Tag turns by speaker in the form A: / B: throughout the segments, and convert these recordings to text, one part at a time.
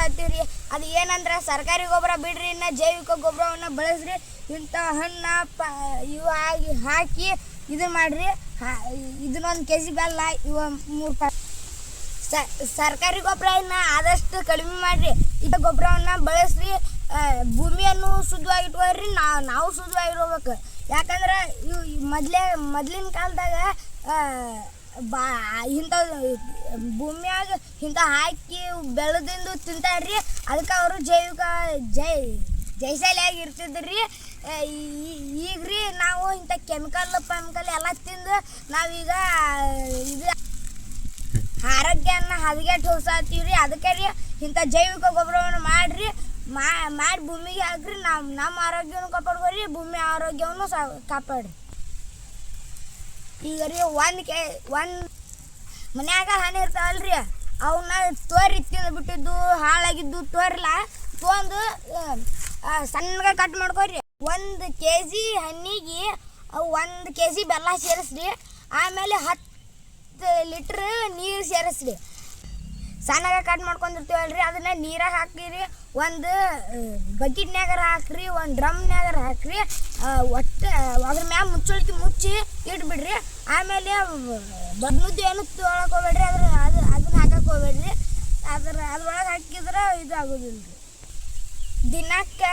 A: ಹೇಳತ್ತೀವ್ರಿ. ಅದು ಏನಂದ್ರೆ ಸರ್ಕಾರಿ ಗೊಬ್ಬರ ಬಿಡ್ರಿ, ಇನ್ನು ಜೈವಿಕ ಗೊಬ್ಬರವನ್ನು ಬಳಸ್ರಿ. ಇಂಥ ಹಣ್ಣು ಇವು ಹಾಕಿ ಇದನ್ನು ಮಾಡಿರಿ. ಇದನ್ನೊಂದು ಕೆಜಿ ಬೆಲ್ಲ ಇವ 3 ಸರ್ಕಾರಿ ಗೊಬ್ಬರ ಇನ್ನು ಆದಷ್ಟು ಕಡಿಮೆ ಮಾಡಿರಿ. ಇಂಥ ಗೊಬ್ಬರವನ್ನು ಬಳಸ್ರಿ. ಭೂಮಿಯನ್ನು ಶುದ್ಧವಾಗಿ ಇಟ್ಕೊಳ್ರಿ. ನಾವು ಶುದ್ಧವಾಗಿರ್ಬೇಕು. ಯಾಕಂದ್ರೆ ಇವು ಮೊದಲಿನ ಕಾಲದಾಗ ಇಂಥ ಭೂಮಿಯಾಗ ಇಂಥ ಹಾಕಿ ಬೆಳೆದಿಂದು ತಿಂತಾರ್ರಿ. ಅದಕ್ಕೆ ಅವರು ಜೈಶಾಲಿಯಾಗಿ ಇರ್ತಿದ್ರಿ. ಈಗ ರೀ ನಾವು ಇಂಥ ಕೆಮಿಕಲ್ ಎಲ್ಲ ತಿಂದು ನಾವೀಗ ಇದು ಆರೋಗ್ಯನ ಹದಗೆಟ್ಟು ಹೋಗ್ಸಾತೀವ್ರಿ. ಅದಕ್ಕೆ ರೀ ಇಂಥ ಜೈವಿಕ ಗೊಬ್ಬರವನ್ನು ಮಾಡಿರಿ. ಮಾಡಿ ಭೂಮಿಗೆ ಹಾಕ್ರಿ. ನಮ್ಮ ಆರೋಗ್ಯವನ್ನು ಕಾಪಾಡ್ಕೊರಿ, ಭೂಮಿ ಆರೋಗ್ಯವನ್ನು ಕಾಪಾಡ್ರಿ. ಈಗ ರೀ ಒಂದು ಮನ್ಯಾಗ ಹಣ್ಣು ಇರ್ತಾವಲ್ರಿ, ಅವನ್ನ ತೋರಿ ತಿಂದು ಹಾಳಾಗಿದ್ದು ತೋರಿಲ್ಲ ತೊಗೊಂಡು ಸಣ್ಣಗೆ ಕಟ್ ಮಾಡ್ಕೊರಿ. 1 kg ಹಣ್ಣಿಗೆ 1 kg ಬೆಲ್ಲ ಸೇರಿಸ್ರಿ. ಆಮೇಲೆ 10 ಲೀಟ್ರ್ ನೀರು ಸೇರಿಸ್ರಿ. ಸಣ್ಣಗೆ ಕಟ್ ಮಾಡ್ಕೊಂಡಿರ್ತೀವಲ್ರಿ, ಅದನ್ನ ನೀರಾಗ ಹಾಕಿರಿ. ಒಂದು ಬಕೆಟ್ನ್ಯಾಗಾರ ಹಾಕ್ರಿ, ಒಂದು ಡ್ರಮ್ನ್ಯಾಗಾರ ಹಾಕ್ರಿ. ಒಟ್ಟು ಅದ್ರ ಮ್ಯಾಗ ಮುಚ್ಚಿ ಇಟ್ಬಿಡ್ರಿ. ಆಮೇಲೆ ಬದ್ನುದ್ದು ಏನು ತೊಗೊಳಕ್ಕೆ ಹೋಗ್ಬೇಡ್ರಿ. ಅದನ್ನ ಹಾಕಕ್ಕೆ ಹೋಗ್ಬೇಡ್ರಿ. ಅದ್ರೊಳಗೆ ಹಾಕಿದ್ರೆ ಇದು ಆಗೋದಿಲ್ಲ ರೀ. ದಿನಕ್ಕೆ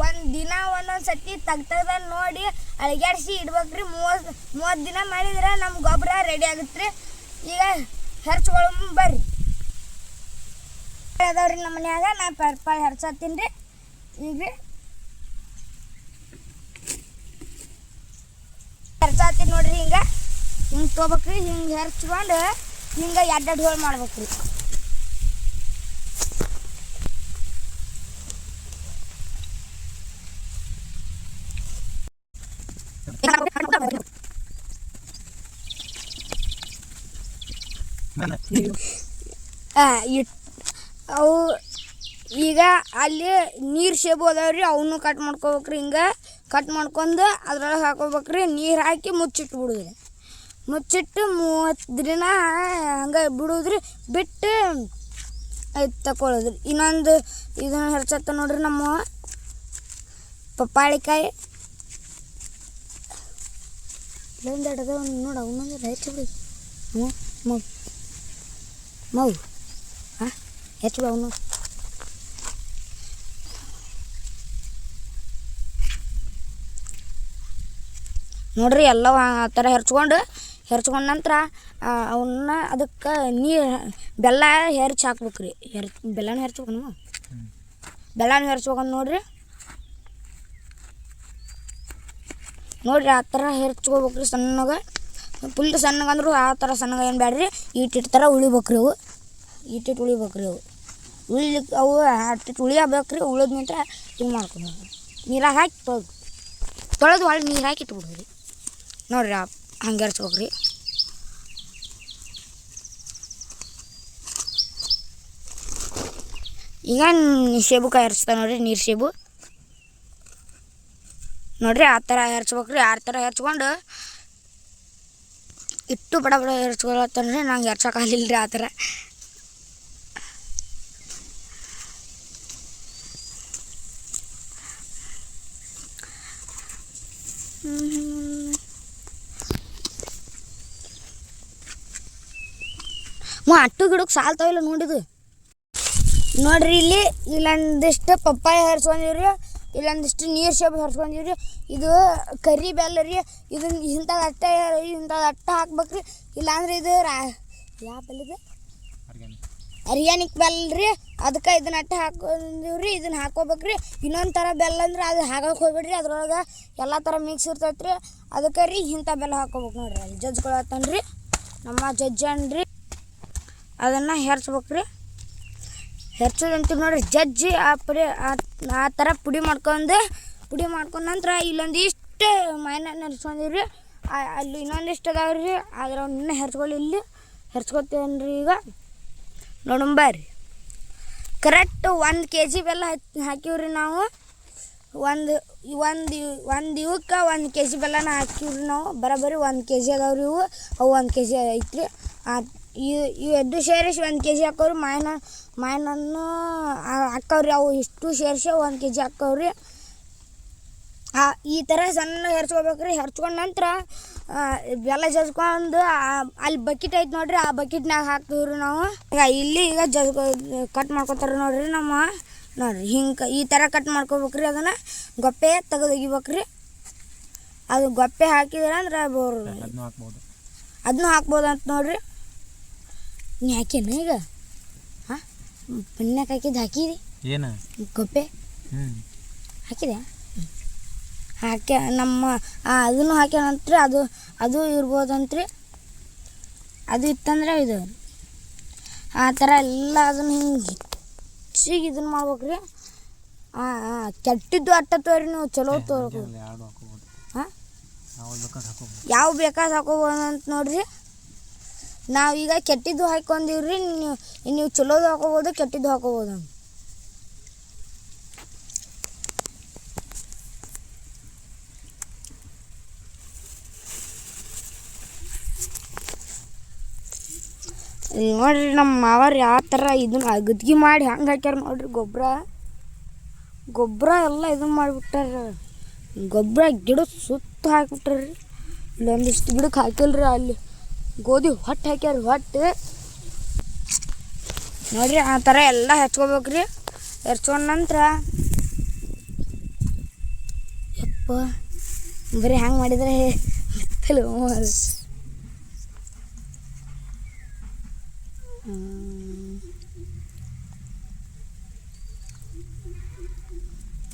A: ಒಂದು ದಿನ ಒಂದೊಂದು ಸತಿ ತೆಗ್ದ ನೋಡಿ ಅಳಿಗಾಡಿಸಿ ಇಡ್ಬೇಕ್ರಿ. 30 ದಿನ ಮಾಡಿದ್ರೆ ನಮ್ಮ ಗೊಬ್ಬರ ರೆಡಿ ಆಗುತ್ತೆ ರೀ. ಈಗ ಹೆರ್ಚ್ಕೊಳ್ಳೋ ಬರ್ರಿ. ಅದಾವ್ರಿ ನಮ್ಮ ಮನ್ಯಾಗ. ನಾ ಪರ್ಪಾಳಿ ಹೆರ್ಸತ್ತೀನಿ ರೀ. ಈಗ ಹೆರ್ಸಾತೀನಿ ನೋಡ್ರಿ. ಹಿಂಗೆ ತೊಗೋಬೇಕ್ರಿ. ಹಿಂಗೆ ಹೆರ್ಚ್ಕೊಂಡು ಹಿಂಗೆ 2 ಹೋಳು ಮಾಡ್ಬೇಕ್ರಿ. ಅವು ಈಗ ಅಲ್ಲಿ ನೀರು ಸೇಬು ಅದಾವ್ರಿ, ಅವನು ಕಟ್ ಮಾಡ್ಕೋಬೇಕ್ರಿ. ಹಿಂಗೆ ಕಟ್ ಮಾಡ್ಕೊಂಡು ಅದ್ರೊಳಗೆ ಹಾಕೋಬೇಕ್ರಿ. ನೀರು ಹಾಕಿ ಮುಚ್ಚಿಟ್ಟು ಬಿಡೋದ್ರಿ. ಮುಚ್ಚಿಟ್ಟು 30 ದಿನ ಹಂಗೆ ಬಿಡೋದ್ರಿ. ಬಿಟ್ಟು ತಗೊಳ್ಳೋದ್ರಿ. ಇನ್ನೊಂದು ಇದನ್ನು ಹೆರ್ಸತ್ತ ನೋಡ್ರಿ ನಮ್ಮ ಪಪ್ಪಾಳಿಕಾಯಿ. ಇಲ್ಲೊಂದು ಅಡದ ನೋಡಿ, ಅವನೊಂದು ಹೆಚ್ಚು ಬಿಡಿ. ಮೌ ಹೆಚ್ಚು ಬಿಡಿ ಅವನು. ನೋಡ್ರಿ ಎಲ್ಲವೂ ಆ ಥರ ಹೆರ್ಚ್ಕೊಂಡು ನಂತರ ಅವನ್ನ ಅದಕ್ಕೆ ಬೆಲ್ಲ ಹೆರ್ಚಿ ಹಾಕ್ಬೇಕ್ರಿ. ಬೆಲ್ಲನ ಹೆರ್ಚ್ಬೇಕು. ಬೆಲ್ಲನ ಹೆರ್ಚ್ಬೇಕಂತ ನೋಡ್ರಿ ಆ ಥರ ಹೆರ್ಚ್ಕೋಬೇಕ್ರಿ. ಸಣ್ಣಗೆ ಫುಲ್ ಸಣ್ಣಗೆ ಅಂದ್ರು ಆ ಥರ ಸಣ್ಣಗೆ ಏನು ಬ್ಯಾಡ್ರಿ. ಇಟ್ಟಿಟ್ಟು ಥರ ಉಳಿಬೇಕ್ರಿ. ಅವು ಇಟ್ಟಿಟ್ಟು ಉಳಿಬೇಕ್ರಿ. ಉಳಿಲಿಕ್ಕೆ ಅವು ಅಟ್ಟಿಟ್ಟು ಉಳಿಯಬೇಕ್ರಿ. ಉಳಿದ ನಂತರ ಇದು ಮಾಡ್ಕೊಬೇಕು. ನೀರಾಗ ಹಾಕಿ ತೊಳೆದು ಹೊಳ್ಳಿ ನೀರು ಹಾಕಿ ಇಟ್ಬಿಡ್ರಿ. ನೋಡ್ರಿ ಹಂಗೆ ಹೆರ್ಚ್ಬೇಕ್ರಿ. ಈಗ ಸೇಬುಕಾಯಿ ಹೆರ್ಚ್ತಾ ನೋಡ್ರಿ. ನೀರು ಸೇಬು ನೋಡ್ರಿ ಆ ಥರ ಹೆರ್ಚ್ಬೇಕ್ರಿ. ಆ ಥರ ಹೆರ್ಚ್ಕೊಂಡು ಇಟ್ಟು ಬಡ ಹೆರ್ಚ್ಕೊಳತ್ತನ್ರಿ. ನಂಗೆ ಹೆರ್ಚೋಕ್ಕಾಗಲಿಲ್ಲ ರೀ ಆ ಥರ. ಅಟ್ಟು ಗಿಡಕ್ಕೆ ಸಾಲ್ತಾವಿಲ್ಲ ನೋಡಿದು. ನೋಡ್ರಿ ಇಲ್ಲೊಂದಿಷ್ಟು ಪಪ್ಪಾಯ ಹೆರ್ಸ್ಕೊಂಡಿವ್ರಿ. ಇಲ್ಲೊಂದಿಷ್ಟು ನೀರು ಸೇಬು ಹೆರ್ಸ್ಕೊಂಡಿವ್ರಿ. ಇದು ಕರಿ ಬೆಲ್ಲ ರೀ. ಇದನ್ನ ಇಂಥದ್ದು ಅಟ್ಟ ಹಾಕ್ಬೇಕ್ರಿ. ಇಲ್ಲಾಂದ್ರೆ ಇದು ಯಾವ ಬೆಲ್ಲ ಇದು ಆರ್ಗ್ಯಾನಿಕ್ ಬೆಲ್ಲ ರೀ. ಅದಕ್ಕೆ ಇದನ್ನ ಅಟ್ಟ ಹಾಕೊಂಡಿವ್ರಿ. ಇದನ್ನ ಹಾಕೋಬೇಕ್ರಿ. ಇನ್ನೊಂದು ಥರ ಬೆಲ್ಲ ಅಂದ್ರೆ ಅದು ಹಾಕಕ್ಕೆ ಹೋಗ್ಬೇಡ್ರಿ. ಅದ್ರೊಳಗೆ ಎಲ್ಲ ಥರ ಮಿಕ್ಸ್ ಇರ್ತೈತೆ ರೀ. ಅದಕ್ಕೆ ರೀ ಇಂಥ ಬೆಲ್ಲ ಹಾಕೋಬೇಕು ನೋಡ್ರಿ. ಅಲ್ಲಿ ಜಜ್ಕೊಳತ್ತನ್ರಿ ನಮ್ಮ ಜಜ್ಜನ್ರಿ. ಅದನ್ನು ಹೆರ್ಚ್ಬೇಕ್ರಿ. ಹೆರ್ಚೋದಂತ ನೋಡ್ರಿ ಜಜ್ಜಿ ಆ ಥರ ಪುಡಿ ಮಾಡ್ಕೊಂಡು ನಂತರ ಇಲ್ಲೊಂದಿಷ್ಟು ಮೈನನ್ನು ಹೆರ್ಸ್ಕೊಂಡಿವ್ರಿ. ಅಲ್ಲಿ ಇನ್ನೊಂದಿಷ್ಟು ಅದಾವ್ರಿ. ಆದ್ರೆ ಅವನ್ನ ಹೆರ್ಚ್ಕೊಳ್ಳಿ. ಇಲ್ಲಿ ಹೆರ್ಚ್ಕೊತೀವನ್ರಿ. ಈಗ ನೋಡಂಬರ್ರಿ. ಕರೆಕ್ಟ್ 1 kg ಬೆಲ್ಲ ಹಾಕಿವ್ರಿ ನಾವು. ಒಂದು ಇವಕ್ಕೆ 1 kg ಬೆಲ್ಲನ ಹಾಕಿವ್ರಿ ನಾವು. ಬರೋಬ್ಬರಿ 1 kg ಅದಾವ್ರಿ ಇವು. ಅವು 1 kg ಐತ್ರಿ. ಇವು ಎದ್ದು ಸೇರಿಸಿ 1 kg ಹಾಕವ್ರಿ. ಮಾವಿನಣ್ಣು ಹಾಕವ್ರಿ. ಅವು ಇಷ್ಟು ಸೇರಿಸಿ 1 kg ಹಾಕವ್ರಿ. ಈ ಥರ ಸಣ್ಣ ಹೆರ್ಚ್ಕೋಬೇಕ್ರಿ. ಹೆರ್ಚ್ಕೊಂಡ ನಂತರ ಬೆಲ್ಲ ಜಜ್ಕೊಂಡು ಅಲ್ಲಿ ಬಕೆಟ್ ಐತೆ ನೋಡ್ರಿ, ಆ ಬಕೆಟ್ನಾಗ ಹಾಕ್ತೀವ್ರಿ ನಾವು. ಈಗ ಕಟ್ ಮಾಡ್ಕೊತಾರೆ ನೋಡ್ರಿ ನೋಡ್ರಿ ಹಿಂಗೆ ಈ ಥರ ಕಟ್ ಮಾಡ್ಕೋಬೇಕ್ರಿ. ಅದನ್ನು ಗೊಪ್ಪೆ ತೆಗೆದೊಗಿಬೇಕ್ರಿ. ಅದು ಗೊಪ್ಪೆ ಹಾಕಿದ್ರೆ ಅಂದ್ರೆ ಅದನ್ನೂ ಹಾಕ್ಬೋದು ಅಂತ ನೋಡ್ರಿ. ನೀ ಹಾಕೇನ ಈಗ ಪನ್ಯಾಕ ಹಾಕಿದಿ
B: ಏನು
A: ಗೊಪ್ಪೆ ಹಾಕಿದೆ ಅದನ್ನು ಹಾಕ್ಯ ನಂತರ ಅದು ಇರ್ಬೋದಂತ್ರಿ. ಅದು ಇತ್ತಂದ್ರೆ ಇದು ಆ ಥರ ಎಲ್ಲ ಅದನ್ನು ಹಿಂಗೆ ಹೆಚ್ಚಿಗೆ ಇದನ್ನು ಮಾಡ್ಬೇಕ್ರಿ. ಕೆಟ್ಟಿದ್ದು ಅಟ್ಟತ್ತವ್ರಿ ನೀವು ಚಲೋ ತೋರ್ಬೇಕು. ಯಾವ ಬೇಕಾದ್ರೆ ಹಾಕೋಬೋದು ಅಂತ ನೋಡ್ರಿ. ನಾವೀಗ ಕೆಟ್ಟಿದ್ದು ಹಾಕ್ಕೊಂಡಿವ್ರಿ. ನೀವು ಚಲೋದು ಹಾಕೋಬೋದು, ಕೆಟ್ಟಿದ್ದು ಹಾಕೋಬೋದು. ನೋಡ್ರಿ ನಮ್ಮ ಮಾವರು ಯಾವ ಥರ ಇದನ್ನ ಗದ್ಗೆ ಮಾಡಿ ಹಂಗೆ ಹಾಕ್ಯಾರ ನೋಡ್ರಿ. ಗೊಬ್ಬರ ಎಲ್ಲ ಇದನ್ನ ಮಾಡಿಬಿಟ್ಟಾರ. ಗೊಬ್ಬರ ಗಿಡದ ಸುತ್ತ ಹಾಕಿಬಿಟ್ಟಾರ್ರಿ. ಇಲ್ಲೊಂದಿಷ್ಟು ಗಿಡಕ್ಕೆ ಹಾಕಿಲ್ರಿ. ಅಲ್ಲಿ ಗೋಧಿ ಹೊಟ್ಟು ಹಾಕ್ಯಾರ. ಹೊಟ್ಟು ನೋಡ್ರಿ ಆ ಥರ ಎಲ್ಲ ಹೆಚ್ಕೋಬೇಕ್ರಿ. ಹೆಚ್ಕೊಂಡ ನಂತರ ಯಪ್ಪ ಬರೀ ಹಂಗೆ ಮಾಡಿದರೆ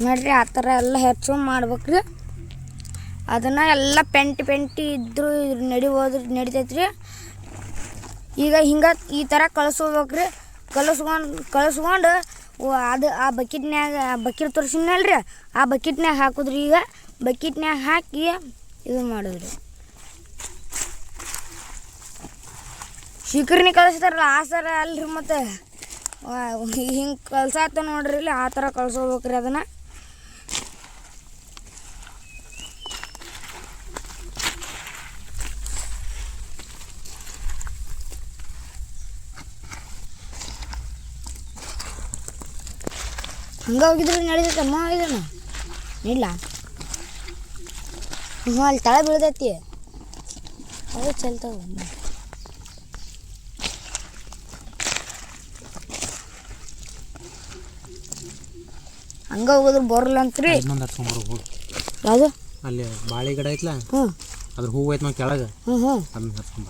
A: ನೋಡ್ರಿ ಆ ಥರ ಎಲ್ಲ ಹೆಚ್ಕೊಂಡು ಮಾಡ್ಬೇಕ್ರಿ. ಅದನ್ನು ಎಲ್ಲ ಪೆಂಟಿ ಇದ್ದರೂ ನಡಿತೈತ್ರಿ. ಈಗ ಹಿಂಗೆ ಈ ಥರ ಕಳಿಸ್ಕೋಬೇಕ್ರಿ. ಕಳಿಸ್ಕೊಂಡು ಅದು ಆ ಬಕೆಟ್ ತೋರಿಸಿನಲ್ರಿ, ಆ ಬಕೆಟ್ನಾಗ ಹಾಕಿದ್ರಿ. ಈಗ ಬಕೆಟ್ನಾಗ ಹಾಕಿ ಇದು ಮಾಡಿದ್ರಿ. ಶಿಖರ್ನಿ ಕಳಿಸ್ತಾರಲ್ಲ ಆ ಥರ ಅಲ್ರಿ. ಮತ್ತು ಹಿಂಗೆ ಕಳ್ಸಾತ ನೋಡ್ರಿ. ಇಲ್ಲಿ ಆ ಥರ ಕಳ್ಸೋಬೇಕ್ರಿ. ಅದನ್ನು ಹಂಗೆ ಹೋಗಿದ್ರೆ ನಡೀತೈತಮ್ಮ. ಇದನ್ನು ಇಲ್ಲ ಅಲ್ಲಿ ತಳ ಬೀಳ್ತೈತಿ. ಅದು ಚಲ್ತಾವ. ಹಂಗೆ ಹೋಗೋದ್ರ ಬರಲ್ಲ ಅಂತ್ರಿ. ಯಾವುದು
B: ಅಲ್ಲಿ ಬಾಳೆ ಗಿಡ ಐತ್ಲ, ಅದ್ರ ಹೂವು ಐತೆ ನಾವು ಕೆಳಗೆ, ಅದನ್ನ ಹಚ್ಕೊಂಬ.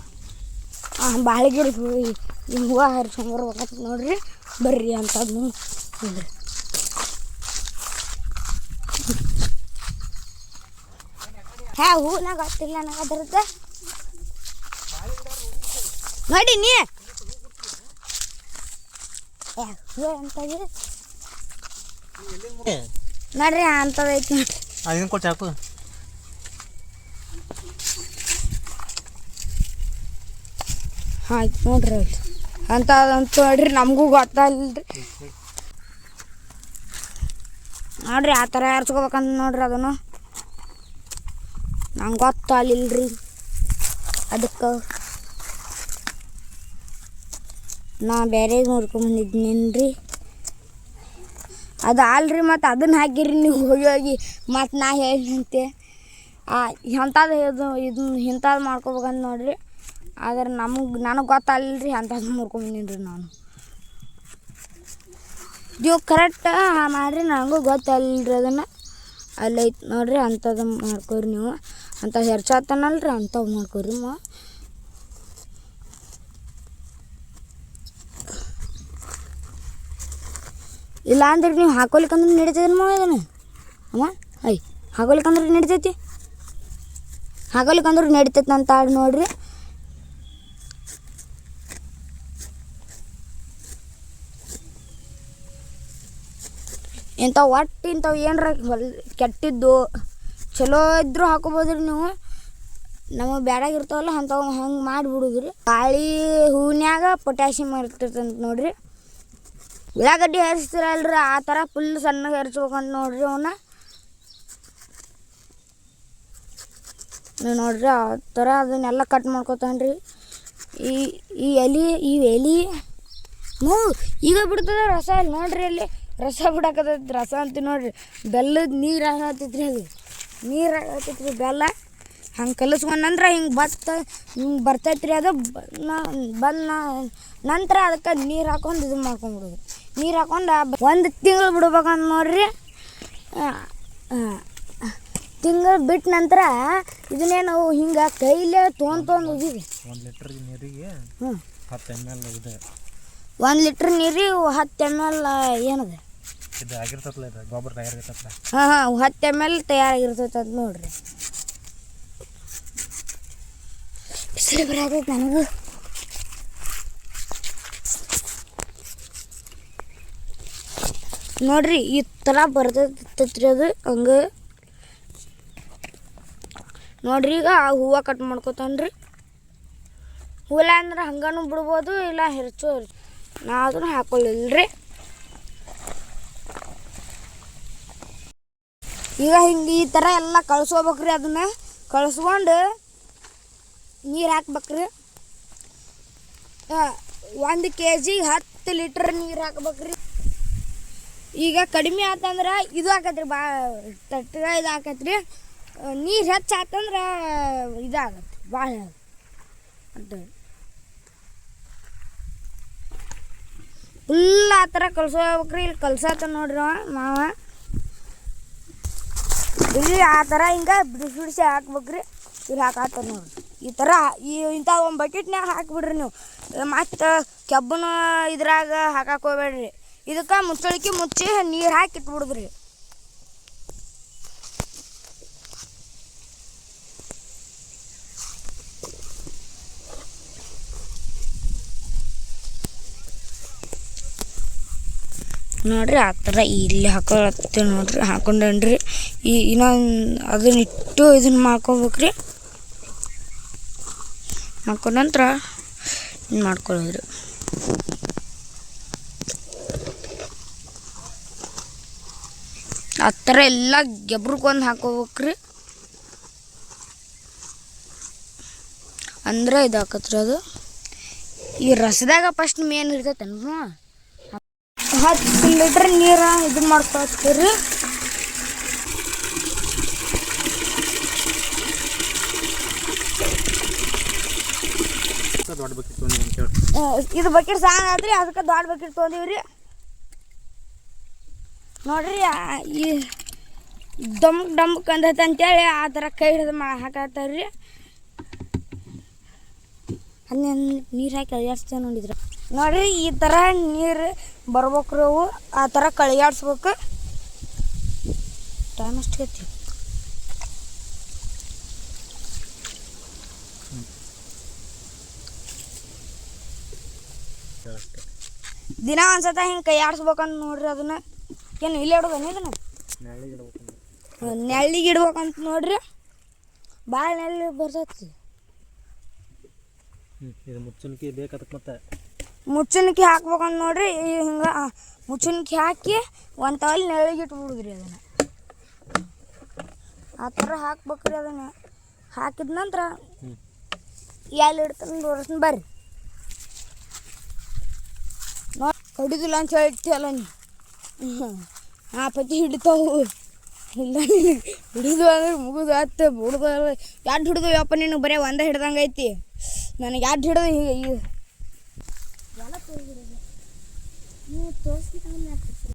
A: ಬಾಳೆ ಗಿಡ ಹೂವು ಹರ್ಸ್ಕೊಂಬರ್ಬೇಕಂತ ನೋಡ್ರಿ. ಬರ್ರಿ ಅಂತದ್ ನೋಡ್ರಿ. ಹೂನಾಗ ಗೊತ್ತಿಲ್ಲ ನನಗೆ ಅದ್ರದ್ದು. ನೋಡಿ ನೀ ಹೂ ಅಂತದ ನೋಡ್ರಿ ಅಂತದೈತಿ ನೋಡ್ರಿ.
B: ಅದನ್ನ ಕೊಟ್ಟು ಹಾಕು.
A: ಆಯ್ತು ನೋಡ್ರಿ ಅಂತದಂತ ನೋಡ್ರಿ. ನಮಗೂ ಗೊತ್ತಾಗಲ್ರಿ ನೋಡ್ರಿ. ಆ ಥರ ಹರ್ಸ್ಕೋಬೇಕಂತ ನೋಡ್ರಿ. ಅದನ್ನು ನಂಗೆ ಗೊತ್ತಾಗಲಿಲ್ರಿ. ಅದಕ್ಕೆ ನಾ ಬೇರೆ ನೋಡ್ಕೊಂಬಂದಿದ್ದೀನೇನ್ರಿ. ಅದು ಅಲ್ರಿ. ಮತ್ತು ಅದನ್ನು ಹಾಕಿರಿ ನೀವು ಹೋಗಿ ಮತ್ತು ನಾ ಹೇಳಿದಂತೆ ಎಂಥದ್ದು ಇದನ್ನ ಇಂಥದ್ದು ಮಾಡ್ಕೊಬೇಕಂತ ನೋಡ್ರಿ. ಆದ್ರೆ ನನಗೆ ಗೊತ್ತಾಗಲಿಲ್ರಿ. ಅಂಥದ್ದು ಮಾಡ್ಕೊಂಬಂದಿನ್ರಿ ನಾನು. ನೀವು ಕರೆಕ್ಟ್ ಮಾಡಿರಿ. ನನಗೂ ಗೊತ್ತಾಗಲಿಲ್ರಿ. ಅದನ್ನು ಅಲ್ಲೈತೆ ನೋಡ್ರಿ. ಅಂಥದ್ದು ಮಾಡ್ಕೊರಿ ನೀವು. ಅಂಥ ಹೆರ್ಚಾತನಲ್ರಿ ಅಂಥವು ಮಾಡ್ಕೊರಿ. ಇಲ್ಲ ಅಂದ್ರೆ ನೀವು ಹಾಕೋಲಿಕ್ಕಂದ್ರೆ ನಡೀತೈತಿ ಇದನ್ನು ಅಮ್ಮ. ಹಾಕೋಲಿಕ್ಕಂದ್ರೆ ನಡೀತೈತಿ. ಹಾಕೋಲಿಕ್ಕಂದ್ರೆ ನಡೀತೈತಿ ಅಂತ ಆಡಿ ನೋಡ್ರಿ. ಇಂಥವು ಏನರ ಕೆಟ್ಟಿದ್ದು ಚಲೋ ಇದ್ದರೂ ಹಾಕೋಬೋದ್ರಿ ನೀವು. ನಮಗೆ ಬ್ಯಾಡಾಗಿರ್ತಾವಲ್ಲ ಅಂಥವು ಹಂಗೆ ಮಾಡಿಬಿಡುದ್ರಿ. ಕಾಳಿ ಹೂನ್ಯಾಗ ಪೊಟ್ಯಾಷಿಯಮ್ ಇರ್ತಿರ್ತಂತ ನೋಡ್ರಿ. ಉಳ್ಳಾಗಡ್ಡಿ ಹೆರ್ಸ್ತಿರಲ್ರಿ ಆ ಥರ ಫುಲ್ ಸಣ್ಣಗೆ ಹೆರ್ಸ್ಬೇಕಂತ ನೋಡ್ರಿ. ಅವನ್ನ ನೋಡ್ರಿ ಆ ಥರ ಅದನ್ನೆಲ್ಲ ಕಟ್ ಮಾಡ್ಕೊತಾನ್ರಿ. ಈ ಎಲೆ ನೋ ಈಗ ಬಿಡ್ತದ ರಸ ಅಲ್ಲಿ ನೋಡ್ರಿ ಅಲ್ಲಿ ರಸ ಬಿಡಾಕತೈತಿ ರಸ ಅಂತ ನೋಡ್ರಿ ಬೆಲ್ಲದ ನೀರು ಆಗತ್ತೈತ್ರಿ ಅದು ನೀರು ಆಗತ್ತೈತ್ರಿ ಬೆಲ್ಲ ಹಂಗೆ ಕಲಿಸ್ಕೊಂಡ್ರೆ ಹಿಂಗೆ ಬರ್ತೈತ್ರಿ ಅದು ಬಂದ ನಂತರ ಅದಕ್ಕೆ ನೀರು ಹಾಕೊಂಡು ಇದು ಮಾಡ್ಕೊಂಡ್ಬಿಡೋದು ನೀರು ಹಾಕೊಂಡು 1 ತಿಂಗಳು ಬಿಡ್ಬೇಕಂತ ನೋಡ್ರಿ ತಿಂಗಳು ಬಿಟ್ಟ ನಂತರ ಇದನ್ನೇ ನಾವು ಹಿಂಗೆ ಕೈಲೇ ತೊಗೊಂಡು ಹೋಗಿವಿ
B: 1 ಲೀಟ್ರ್ ನೀರಿಗೆ 10 ml ಇದೆ
A: 1 ಲೀಟ್ರ್ ನೀರಿಗೆ 10 ml ಏನದ
B: ಇದು ಆಗಿರ್ತಲ್ಲ ಇದು ಗೊಬ್ಬರ ತಯಾರಾಗಿರ್ತಲ್ಲ
A: ಹಾಂ 10 ml ತಯಾರಾಗಿರ್ತೈತೆ ಅದು ನೋಡ್ರಿ ಬಿಸಿಲು ಬರತೈತೆ ನನಗೂ ನೋಡ್ರಿ ಈ ಥರ ಬರ್ತೈತಿ ಅದು ಹಂಗೆ ನೋಡ್ರಿ ಈಗ ಆ ಹೂವು ಕಟ್ ಮಾಡ್ಕೊತಾನ್ರಿ ಹೂವಿಲ್ಲ ಅಂದ್ರೆ ಹಂಗನೂ ಬಿಡ್ಬೋದು ಇಲ್ಲ ಹೆರ್ಚು ನಾ ಅದನ್ನು ಹಾಕೊಳ್ಳಿಲ್ರಿ ಈಗ ಹಿಂಗೆ ಈ ಥರ ಎಲ್ಲ ಕಳ್ಸ್ಕೋಬೇಕ್ರಿ ಅದನ್ನು ಕಳ್ಸ್ಕೊಂಡು ನೀರು ಹಾಕ್ಬೇಕ್ರಿ 1 kg 10 ಲೀಟ್ರ್ ನೀರು ಹಾಕ್ಬೇಕ್ರಿ ಈಗ ಕಡಿಮೆ ಆತಂದ್ರೆ ಇದು ಹಾಕತ್ರಿ ತಟ್ಟಗ ಇದು ಹಾಕತ್ರಿ ನೀರು ಹೆಚ್ಚು ಹಾಕಂದ್ರೆ ಇದಾಗತ್ತೆ ಭಾಳ ಅಂತ ಫುಲ್ ಆ ಥರ ಕಲ್ಸೋಬೇಕ್ರಿ ಇಲ್ಲಿ ಕಲ್ಸತ್ತ ನೋಡ್ರಿ ಮಾವ ಇಲ್ಲಿ ಆ ಥರ ಹಿಂಗೆ ಬಿಡಿಸಿ ಹಾಕ್ಬೇಕ್ರಿ ಇಲ್ಲಿ ಹಾಕತ್ತ ನೋಡ್ರಿ ಈ ಥರ ಇಂಥ ಒಂದು ಬಕೆಟ್ನಾಗ ಹಾಕಿಬಿಡ್ರಿ ನೀವು ಮತ್ತು ಕೆಬ್ಬನ ಇದ್ರಾಗ ಹಾಕಕ್ಕೆ ಹೋಗ್ಬೇಡ್ರಿ ಇದಕ್ಕೆ ಮುಚ್ಚಳಿಕೆ ಮುಚ್ಚಿ ನೀರು ಹಾಕಿ ಇಟ್ಬಿಡುದ್ರಿ ನೋಡ್ರಿ ಆ ಥರ ಇಲ್ಲಿ ಹಾಕೊಳತ್ತೆ ನೋಡ್ರಿ ಹಾಕೊಂಡೇನ್ರಿ ಇನ್ನೊಂದು ಅದನ್ನ ಇಟ್ಟು ಇದನ್ನ ಮಾಡ್ಕೋಬೇಕ್ರಿ ಮಾಡ್ಕೊಂಡ ನಂತರ ಮಾಡ್ಕೊಳ್ಳೋದ್ರಿ ಆ ಥರ ಎಲ್ಲ ಗೆಬ್ರಕ್ಕೊಂದು ಹಾಕೋಬೇಕ್ರಿ ಅಂದ್ರೆ ಇದು ಹಾಕತ್ರಿ ಅದು ಈ ರಸದಾಗ ಫಸ್ಟ್ ಮೇನ್ ಇರ್ತೈತೇನು 10 ಲೀಟ್ರ್ ನೀರು ಇದು ಮಾಡ್ಕೊಳ್ತೀರಿ
B: ದೊಡ್ಡ ಬಕೆಟ್ ತೊಗೊಂಡು ಅಂತ ಹೇಳಿ
A: ಇದು ಬಕೆಟ್ ಸಾಂಗ್ ಆದ್ರಿ ಅದಕ್ಕೆ ದೊಡ್ಡ ಬಕೆಟ್ ತೊಗೊಂಡಿವ್ರಿ ನೋಡ್ರಿ ಈ ಡಂಬಕ್ ಅಂದೈತೆ ಅಂತೇಳಿ ಆ ಥರ ಕೈ ಹಿಡಿದು ಹಾಕತ್ತಾರ್ರಿ ಅಲ್ಲಿ ನೀರು ಹಾಕಿ ಅಳಿಯಾಡ್ಸ್ತೇವೆ ನೋಡಿದ್ರೆ ನೋಡ್ರಿ ಈ ಥರ ನೀರು ಬರ್ಬೇಕ್ರಿ ಅವು ಆ ಥರ ಕಳಿಯಾಡ್ಸ್ಬೇಕು ಟೈಮ್ ಅಷ್ಟು ಐತಿ ದಿನ ಒಂದ್ಸತ ಹಿಂಗೆ ಕೈ ಆಡ್ಸ್ಬೇಕಂತ ನೋಡ್ರಿ ಅದನ್ನ ಏನು ಇಲ್ಲಿ ಇಡೋದನ್ನ ಇದನ್ನ ನೆಳ್ಳಿಗೆ ಇಡ್ಬೇಕಂತ ನೋಡ್ರಿ ಭಾಳ ನೆಳ್ಳಿ ಬರ್ತೈತಿ
B: ಇದು ಮುಚ್ಚಣಿಕೆ ಬೇಕದಕ್ಕೆ ಮತ್ತೆ
A: ಮುಚ್ಚಣಿಕೆ ಹಾಕ್ಬೇಕಂತ ನೋಡ್ರಿ ಹಿಂಗೆ ಮುಚ್ಚಣಿಕೆ ಹಾಕಿ ಒಂದು ತವಲಿ ನೆಳ್ಳಿಗೆ ಇಟ್ಬಿಡುದ್ರಿ ಅದನ್ನು ಆ ಥರ ಹಾಕ್ಬೇಕ್ರಿ ಅದನ್ನು ಹಾಕಿದ ನಂತರ ಎಲ್ಲಿ ಇಡ್ತಾನೆ ತೋರಿಸ್ತೀನಿ ಬರ್ರಿ ನೋಡಿ ಕಡಿದಿಲ್ಲ ಅಂತ ಹೇಳ್ತಿಯಲ್ಲ ನೀವು ಆ ಪತಿ ಹಿಡಿತಾವು ಇಲ್ಲ ಹಿಡಿದು ಅಂದ್ರೆ ಮುಗಿದು ಆಯ್ತು ಬಿಡ್ದು ಎರಡು ಹಿಡಿದು ಯಪ್ಪ ನೀನು ಬರೀ ಒಂದೇ ಹಿಡ್ದಂಗೆ ಐತಿ ನನಗೆ ಎರಡು ಹಿಡಿದು ಎಲ್ಲ ತೋರಿಸಿರೋದು ನೀವು ತೋರಿಸ್ಲಿಕ್ಕೆ